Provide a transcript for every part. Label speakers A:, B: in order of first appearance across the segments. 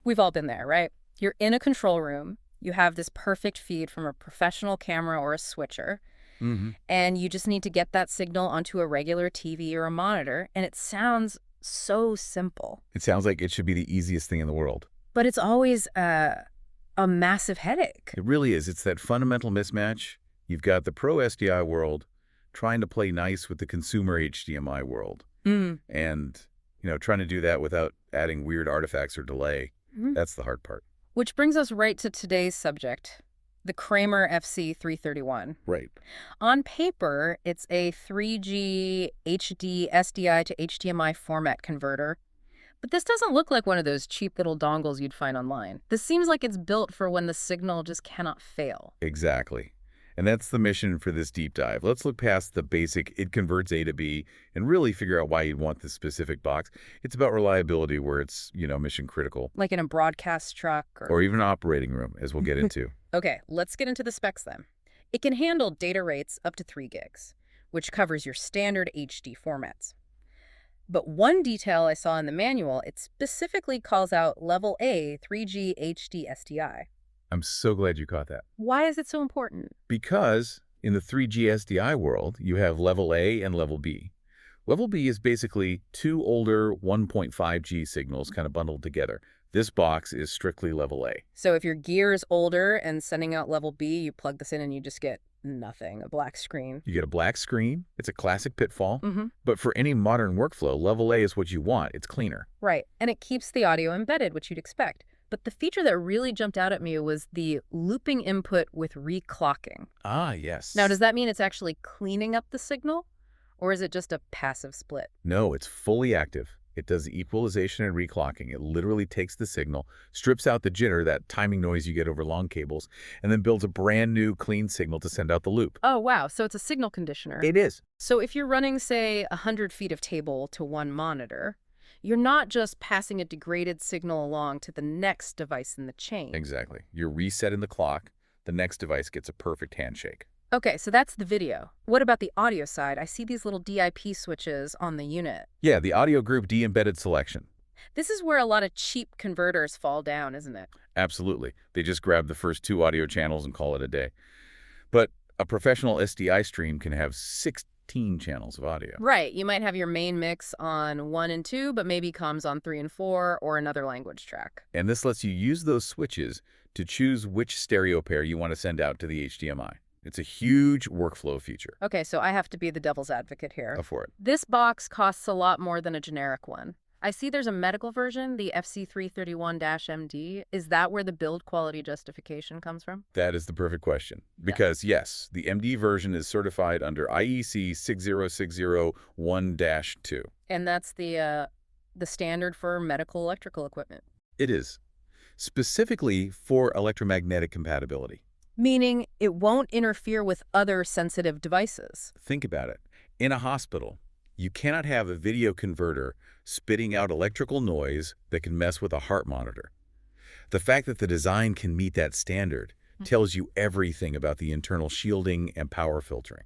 A: We've all been there, right? You're in a control room, you have this perfect feed from a professional camera or a switcher,
B: Hmm.
A: and you just need to get that signal onto a regular TV or a monitor, and it sounds so simple.
B: It sounds like it should be the easiest thing in the world.
A: But it's always a massive headache.
B: It really is. It's that fundamental mismatch. You've got the pro SDI world trying to play nice with the consumer HDMI world.
A: Mm.
B: And, trying to do that without adding weird artifacts or delay.
A: Mhm.
B: That's the hard part.
A: Which brings us right to today's subject, the Kramer FC-331.
B: Right.
A: On paper, it's a 3G HD-SDI to HDMI format converter. But this doesn't look like one of those cheap little dongles you'd find online. This seems like it's built for when the signal just cannot fail.
B: Exactly. And that's the mission for this deep dive. Let's look past the basic it converts A to B and really figure out why you'd want this specific box. It's about reliability where it's, mission critical.
A: Like in a broadcast truck
B: Or even an operating room, as we'll get into.
A: Okay, let's get into the specs then. It can handle data rates up to 3 gigs, which covers your standard HD formats. But one detail I saw in the manual, it specifically calls out level A 3G HD-SDI.
B: I'm so glad you caught that.
A: Why is it so important?
B: Because in the 3G SDI world, you have level A and level B. Level B is basically two older 1.5G signals kind of bundled together. This box is strictly level A.
A: So if your gear is older and sending out level B, you plug this in and you just get nothing, a black screen.
B: You get a black screen. It's a classic pitfall.
A: Mm-hmm.
B: But for any modern workflow, level A is what you want. It's cleaner.
A: Right, and it keeps the audio embedded, which you'd expect. But the feature that really jumped out at me was the looping input with reclocking.
B: Ah, yes.
A: Now, does that mean it's actually cleaning up the signal? Or is it just a passive split?
B: No, it's fully active. It does the equalization and reclocking. It literally takes the signal, strips out the jitter, that timing noise you get over long cables, and then builds a brand new clean signal to send out the loop.
A: Oh, wow. So it's a signal conditioner.
B: It is.
A: So if you're running, say, 100 feet of table to one monitor, you're not just passing a degraded signal along to the next device in the chain.
B: Exactly. You're resetting the clock. The next device gets a perfect handshake.
A: Okay, so that's the video. What about the audio side? I see these little DIP switches on the unit.
B: Yeah, the audio group de-embedded selection.
A: This is where a lot of cheap converters fall down, isn't it?
B: Absolutely. They just grab the first 2 audio channels and call it a day. But a professional SDI stream can have 16 channels of audio.
A: Right. You might have your main mix on 1 and 2, but maybe comms on 3 and 4 or another language track.
B: And this lets you use those switches to choose which stereo pair you want to send out to the HDMI. It's a huge workflow feature.
A: Okay, so I have to be the devil's advocate here.
B: Go for it.
A: This box costs a lot more than a generic one. I see there's a medical version, the FC-331-MD. Is that where the build quality justification comes from?
B: That is the perfect question. Because, yes, the MD version is certified under IEC 60601-2.
A: And that's the standard for medical electrical equipment.
B: It is. Specifically for electromagnetic compatibility.
A: Meaning it won't interfere with other sensitive devices.
B: Think about it. In a hospital, you cannot have a video converter spitting out electrical noise that can mess with a heart monitor. The fact that the design can meet that standard tells you everything about the internal shielding and power filtering.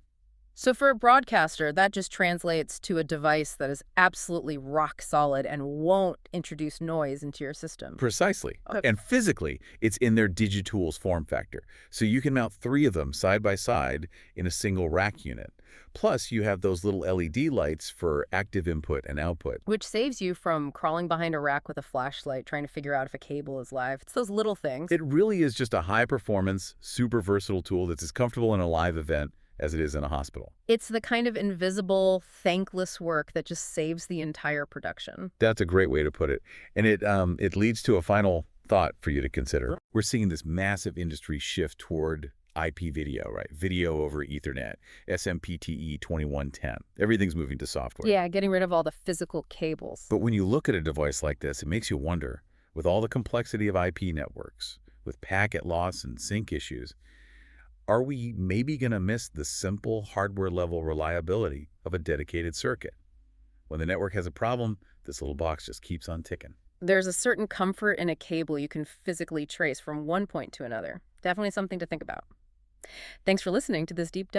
A: So for a broadcaster, that just translates to a device that is absolutely rock solid and won't introduce noise into your system.
B: Precisely.
A: Okay.
B: And physically, it's in their DigiTools form factor. So you can mount 3 of them side by side in a single rack unit. Plus, you have those little LED lights for active input and output.
A: Which saves you from crawling behind a rack with a flashlight trying to figure out if a cable is live. It's those little things.
B: It really is just a high-performance, super versatile tool that's as comfortable in a live event as it is in a hospital.
A: It's the kind of invisible, thankless work that just saves the entire production.
B: That's a great way to put it. And it leads to a final thought for you to consider. We're seeing this massive industry shift toward IP video, right? Video over Ethernet, SMPTE 2110. Everything's moving to software.
A: Yeah, getting rid of all the physical cables.
B: But when you look at a device like this, it makes you wonder, with all the complexity of IP networks, with packet loss and sync issues, are we maybe going to miss the simple hardware-level reliability of a dedicated circuit? When the network has a problem, this little box just keeps on ticking.
A: There's a certain comfort in a cable you can physically trace from one point to another. Definitely something to think about. Thanks for listening to this deep dive.